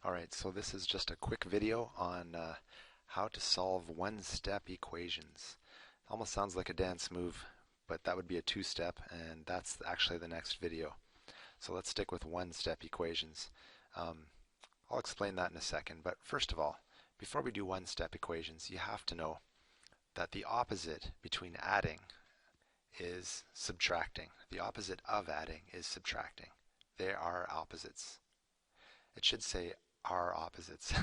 Alright, so this is just a quick video on how to solve one-step equations. Almost sounds like a dance move, but that would be a two-step, and that's actually the next video. So let's stick with one-step equations. I'll explain that in a second, but first of all, before we do one-step equations, you have to know that the opposite between adding is subtracting. The opposite of adding is subtracting. They are opposites. It should say are opposites.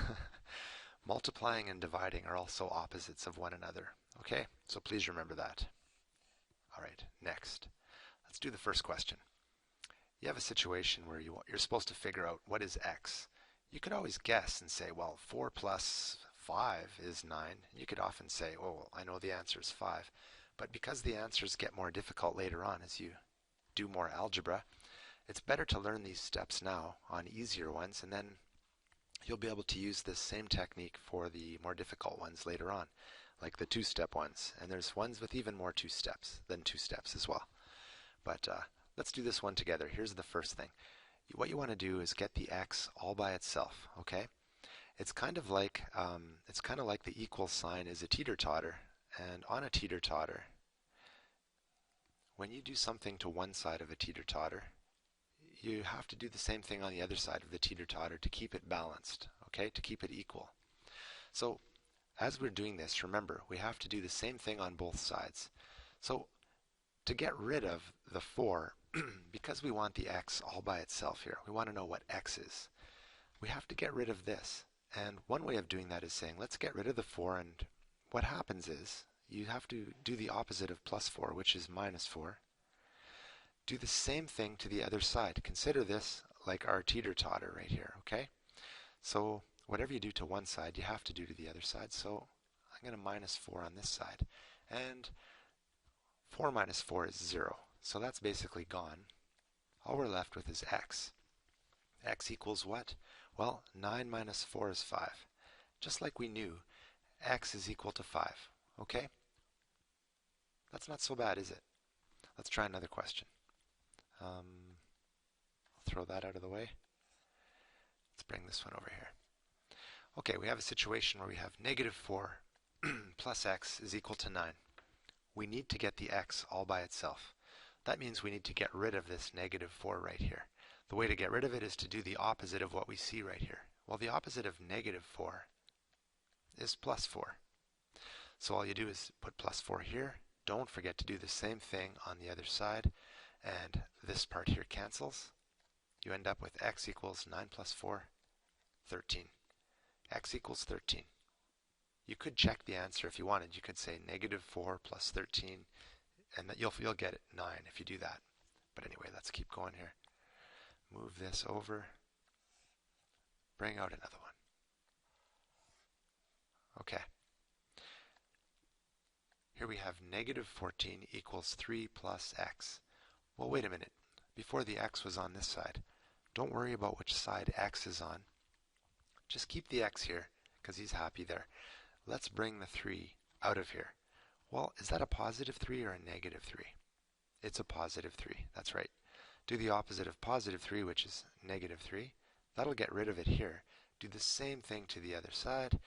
Multiplying and dividing are also opposites of one another. Okay, so please remember that. Alright, next. Let's do the first question. You have a situation where you're supposed to figure out what is x. You could always guess and say, well, 4 plus 5 is 9. You could often say, oh, well, I know the answer is 5. But because the answers get more difficult later on as you do more algebra, it's better to learn these steps now on easier ones, and then you'll be able to use this same technique for the more difficult ones later on, like the two-step ones. And there's ones with even more two steps than two steps as well. But let's do this one together. Here's the first thing. What you want to do is get the x all by itself, okay? It's kind of like the equal sign is a teeter-totter, and on a teeter-totter, when you do something to one side of a teeter-totter, you have to do the same thing on the other side of the teeter-totter to keep it balanced, okay, to keep it equal. So as we're doing this, remember, we have to do the same thing on both sides. So to get rid of the 4, because we want the x all by itself here, we want to know what x is, we have to get rid of this. And one way of doing that is saying, let's get rid of the 4, and what happens is you have to do the opposite of plus 4, which is minus 4. Do the same thing to the other side. Consider this like our teeter-totter right here, okay? So whatever you do to one side, you have to do to the other side. So I'm going to minus 4 on this side. And 4 minus 4 is 0. So that's basically gone. All we're left with is x. X equals what? Well, 9 minus 4 is 5. Just like we knew, x is equal to 5, okay? That's not so bad, is it? Let's try another question. I'll throw that out of the way. Let's bring this one over here. Okay, we have a situation where we have negative 4 plus x is equal to 9. We need to get the x all by itself. That means we need to get rid of this negative 4 right here. The way to get rid of it is to do the opposite of what we see right here. Well, the opposite of negative 4 is plus 4. So all you do is put plus 4 here. Don't forget to do the same thing on the other side. And this part here cancels. You end up with x equals 9 plus 4, 13. X equals 13. You could check the answer if you wanted. You could say negative 4 plus 13, and that you'll get it 9 if you do that. But anyway, let's keep going here. Move this over. Bring out another one. Okay. Here we have negative 14 equals 3 plus x. Well, wait a minute. Before the x was on this side, don't worry about which side x is on. Just keep the x here, because he's happy there. Let's bring the 3 out of here. Well, is that a positive 3 or a negative 3? It's a positive 3. That's right. Do the opposite of positive 3, which is negative 3. That'll get rid of it here. Do the same thing to the other side.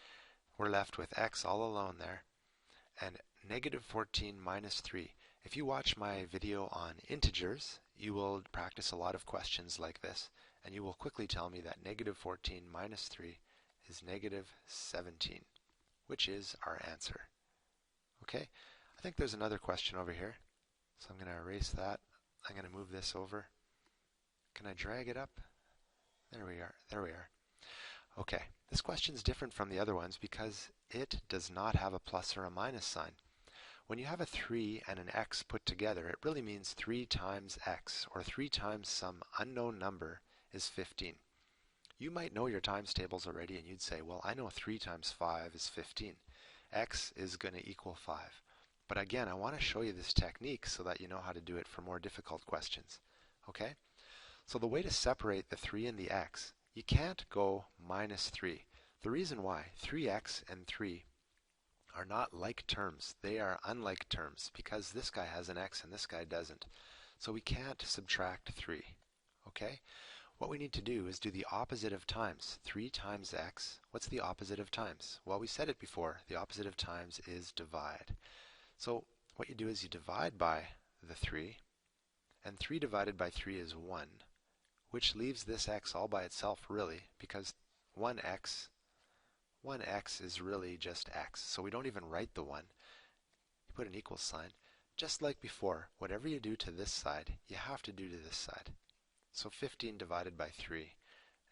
We're left with x all alone there. And negative 14 minus 3. If you watch my video on integers, you will practice a lot of questions like this, and you will quickly tell me that negative 14 minus 3 is negative 17, which is our answer. Okay, I think there's another question over here, so I'm going to erase that. I'm going to move this over. Can I drag it up? There we are. There we are. Okay, this question is different from the other ones because it does not have a plus or a minus sign. When you have a 3 and an x put together, it really means 3 times x, or 3 times some unknown number, is 15. You might know your times tables already, and you'd say, well, I know 3 times 5 is 15. X is going to equal 5. But again, I want to show you this technique so that you know how to do it for more difficult questions. Okay? So the way to separate the 3 and the x, you can't go minus 3. The reason why, 3x and 3 are not like terms. They are unlike terms because this guy has an x and this guy doesn't. So we can't subtract 3. Okay? what we need to do is do the opposite of times. 3 times x. What's the opposite of times? Well, we said it before. The opposite of times is divide. So what you do is you divide by the 3, and 3 divided by 3 is 1, which leaves this x all by itself really, because 1x is really just x. So we don't even write the 1. You put an equal sign. Just like before, whatever you do to this side, you have to do to this side. So 15 divided by 3,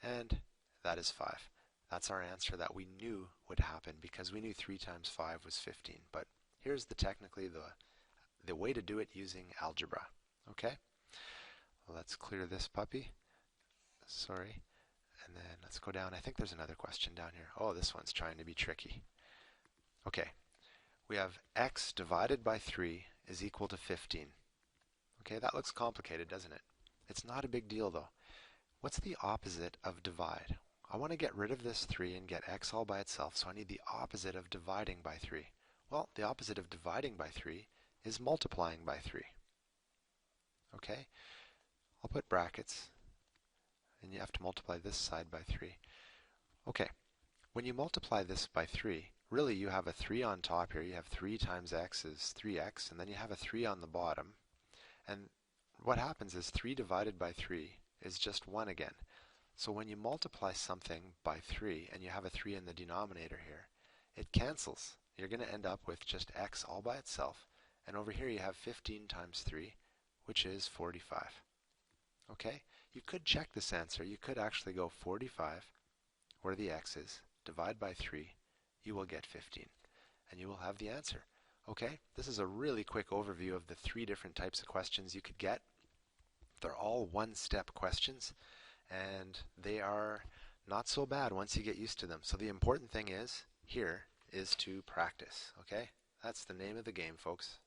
and that is 5. That's our answer that we knew would happen because we knew 3 times 5 was 15. But here's technically the way to do it using algebra. Okay? Let's clear this puppy. Sorry. And then let's go down. I think there's another question down here. Oh, this one's trying to be tricky. Okay. We have x divided by 3 is equal to 15. Okay, that looks complicated, doesn't it? It's not a big deal though. What's the opposite of divide? I want to get rid of this 3 and get x all by itself, so I need the opposite of dividing by 3. Well, the opposite of dividing by 3 is multiplying by 3. Okay? I'll put brackets, and you have to multiply this side by 3. Okay, when you multiply this by 3, really you have a 3 on top here. You have 3 times x is 3x, and then you have a 3 on the bottom. And what happens is 3 divided by 3 is just 1 again. So when you multiply something by 3 and you have a 3 in the denominator here, it cancels. You're going to end up with just x all by itself. And over here you have 15 times 3, which is 45. Okay? You could check this answer. You could actually go 45, where the x is, divide by 3. You will get 15. And you will have the answer. Okay, this is a really quick overview of the 3 different types of questions you could get. They're all one-step questions, and they are not so bad once you get used to them. So the important thing is, here, is to practice, okay? That's the name of the game, folks.